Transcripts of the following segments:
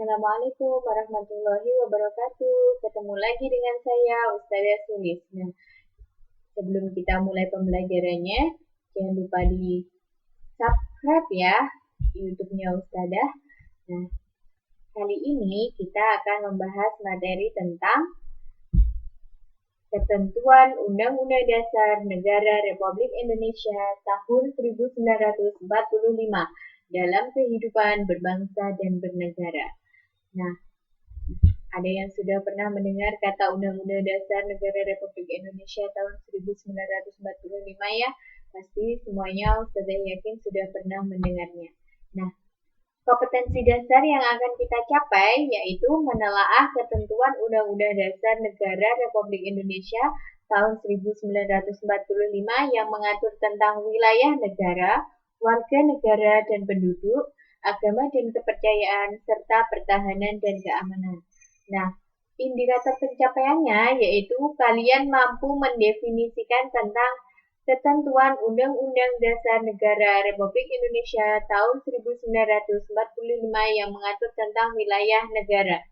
Assalamualaikum warahmatullahi wabarakatuh. Ketemu lagi dengan saya, Ustazah Sulis. Nah, sebelum kita mulai pembelajarannya, jangan lupa di subscribe ya YouTube-nya Ustazah. Nah, kali ini kita akan membahas materi tentang ketentuan Undang-Undang Dasar Negara Republik Indonesia tahun 1945 dalam kehidupan berbangsa dan bernegara. Nah, ada yang sudah pernah mendengar kata Undang-Undang Dasar Negara Republik Indonesia tahun 1945 ya? Pasti semuanya Ustazah yakin sudah pernah mendengarnya. Nah, kompetensi dasar yang akan kita capai yaitu menelaah ketentuan Undang-Undang Dasar Negara Republik Indonesia tahun 1945 yang mengatur tentang wilayah negara, warga negara dan penduduk, agama dan kepercayaan, serta pertahanan dan keamanan. Nah, indikator pencapaiannya yaitu kalian mampu mendefinisikan tentang ketentuan Undang-Undang Dasar Negara Republik Indonesia tahun 1945 yang mengatur tentang wilayah negara.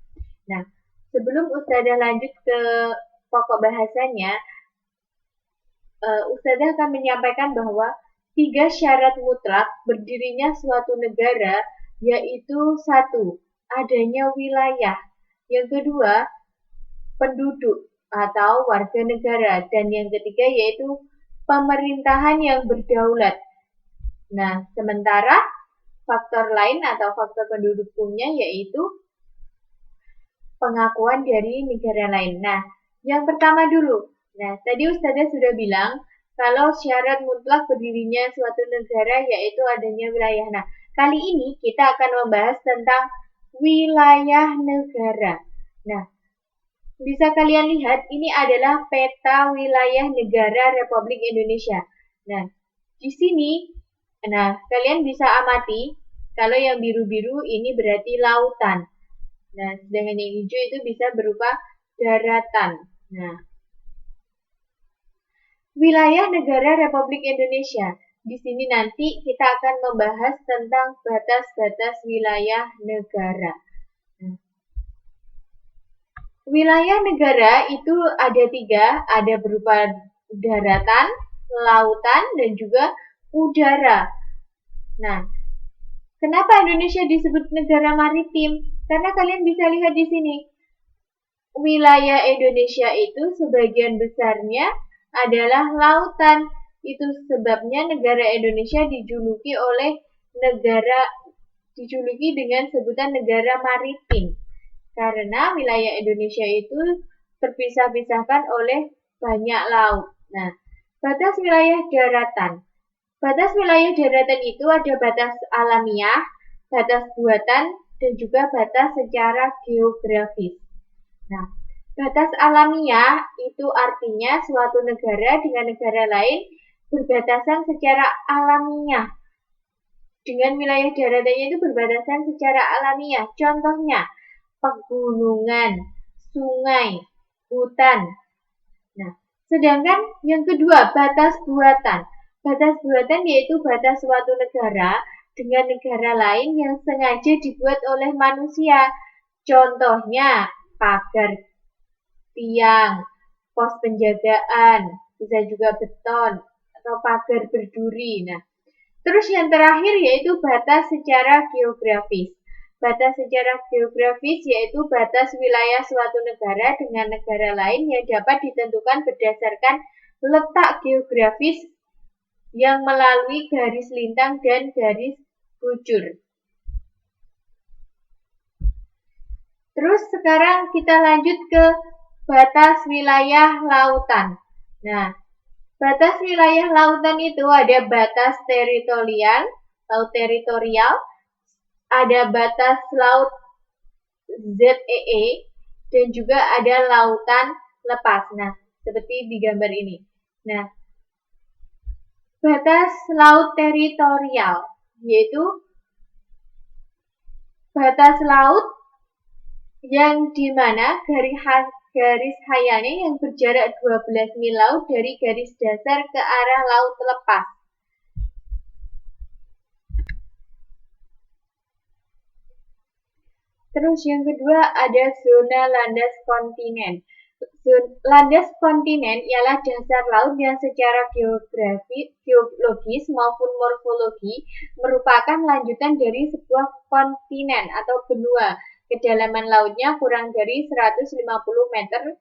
Nah, sebelum Ustazah lanjut ke pokok bahasanya, Ustazah akan menyampaikan bahwa 3 syarat mutlak berdirinya suatu negara yaitu 1. Adanya wilayah. Yang kedua, penduduk atau warga negara. Dan yang ketiga yaitu pemerintahan yang berdaulat. Nah, sementara faktor lain atau faktor penduduknya yaitu pengakuan dari negara lain. Nah, yang pertama dulu. Nah, tadi Ustazah sudah bilang kalau syarat mutlak berdirinya suatu negara yaitu adanya wilayah. Nah, kali ini kita akan membahas tentang wilayah negara. Nah, bisa kalian lihat ini adalah peta wilayah negara Republik Indonesia. Nah, di sini, kalian bisa amati kalau yang biru-biru ini berarti lautan. Nah, sedangkan yang hijau itu bisa berupa daratan. Nah, wilayah negara Republik Indonesia. Di sini nanti kita akan membahas tentang batas-batas wilayah negara. Nah, wilayah negara itu ada 3, ada berupa daratan, lautan, dan juga udara. Nah, kenapa Indonesia disebut negara maritim? Karena kalian bisa lihat di sini. Wilayah Indonesia itu sebagian besarnya adalah lautan. Itu sebabnya negara Indonesia dijuluki dengan sebutan negara maritim. Karena wilayah Indonesia itu terpisah-pisahkan oleh banyak laut. Nah, batas wilayah daratan. Batas wilayah daratan itu ada batas alamiah, batas buatan, dan juga batas secara geografis. Nah, batas alamiah itu artinya suatu negara dengan negara lain berbatasan secara alamiah. Dengan wilayah daratannya itu berbatasan secara alamiah. Contohnya, pegunungan, sungai, hutan. Nah, sedangkan yang kedua, batas buatan. Batas buatan yaitu batas suatu negara dengan negara lain yang sengaja dibuat oleh manusia. Contohnya, pagar, tiang, pos penjagaan, bisa juga beton, atau pagar berduri. Nah, terus yang terakhir yaitu batas secara geografis. Batas secara geografis yaitu batas wilayah suatu negara dengan negara lain yang dapat ditentukan berdasarkan letak geografis yang melalui garis lintang dan garis bujur. Terus sekarang kita lanjut ke batas wilayah lautan. Nah, batas wilayah lautan itu ada batas teritorial, laut teritorial, ada batas laut ZEE, dan juga ada lautan lepas. Nah, seperti di gambar ini. Nah, batas laut teritorial, yaitu batas laut yang dimana garis hayalnya yang berjarak 12 mil laut dari garis dasar ke arah laut lepas. Terus yang kedua ada zona landas kontinen. Landas kontinen ialah dasar laut yang secara geologis maupun morfologi merupakan lanjutan dari sebuah kontinen atau benua. Kedalaman lautnya kurang dari 150 meter.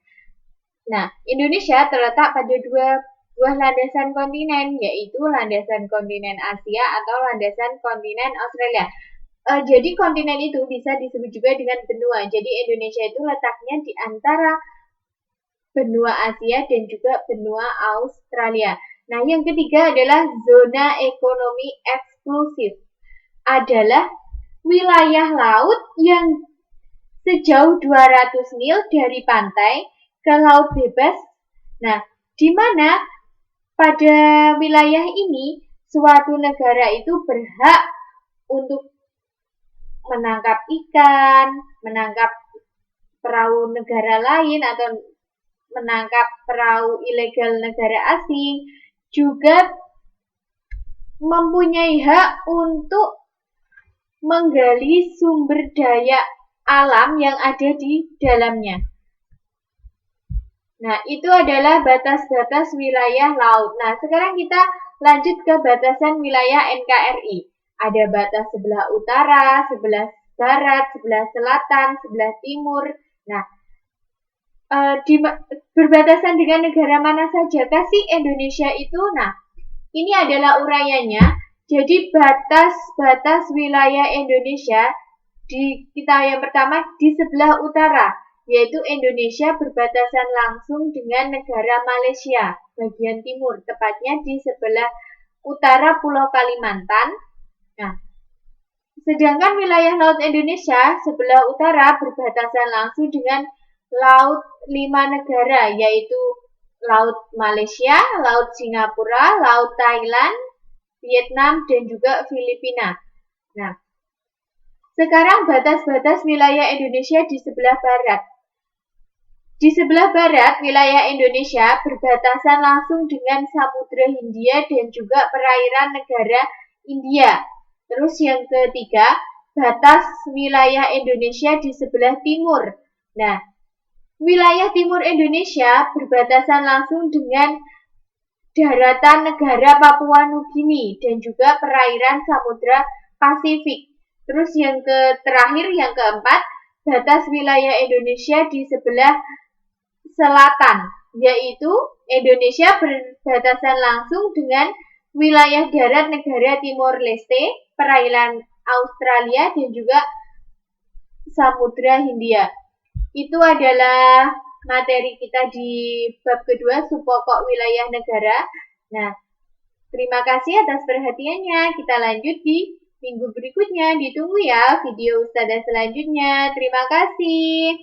Nah, Indonesia terletak pada dua buah landasan kontinen, yaitu landasan kontinen Asia atau landasan kontinen Australia. Jadi kontinen itu bisa disebut juga dengan benua. Jadi Indonesia itu letaknya di antara benua Asia dan juga benua Australia. Nah, yang ketiga adalah zona ekonomi eksklusif. Adalah wilayah laut yang sejauh 200 mil dari pantai ke laut bebas. Nah, di mana pada wilayah ini suatu negara itu berhak untuk menangkap ikan, menangkap perahu negara lain atau menangkap perahu ilegal negara asing, juga mempunyai hak untuk menggali sumber daya alam yang ada di dalamnya. Nah, itu adalah batas-batas wilayah laut. Nah, sekarang kita lanjut ke batasan wilayah NKRI. Ada batas sebelah utara, sebelah barat, sebelah selatan, sebelah timur. Nah, berbatasan dengan negara mana saja sih Indonesia itu? Nah, ini adalah uraiannya. Jadi batas-batas wilayah Indonesia kita yang pertama di sebelah utara, yaitu Indonesia berbatasan langsung dengan negara Malaysia bagian timur, tepatnya di sebelah utara Pulau Kalimantan. Nah, sedangkan wilayah laut Indonesia sebelah utara berbatasan langsung dengan laut 5 negara, yaitu Laut Malaysia, Laut Singapura, Laut Thailand, Vietnam, dan juga Filipina. Nah, sekarang batas-batas wilayah Indonesia di sebelah barat. Di sebelah barat, wilayah Indonesia berbatasan langsung dengan Samudra Hindia dan juga perairan negara India. Terus yang ketiga, batas wilayah Indonesia di sebelah timur. Nah, wilayah timur Indonesia berbatasan langsung dengan daratan negara Papua Nugini dan juga perairan Samudra Pasifik. Terus yang terakhir, yang keempat, batas wilayah Indonesia di sebelah selatan, yaitu Indonesia berbatasan langsung dengan wilayah darat negara Timor Leste, perairan Australia, dan juga Samudra Hindia. Itu adalah materi kita di bab kedua, subpokok wilayah negara. Nah, terima kasih atas perhatiannya. Kita lanjut di minggu berikutnya. Ditunggu ya video Ustazah selanjutnya. Terima kasih.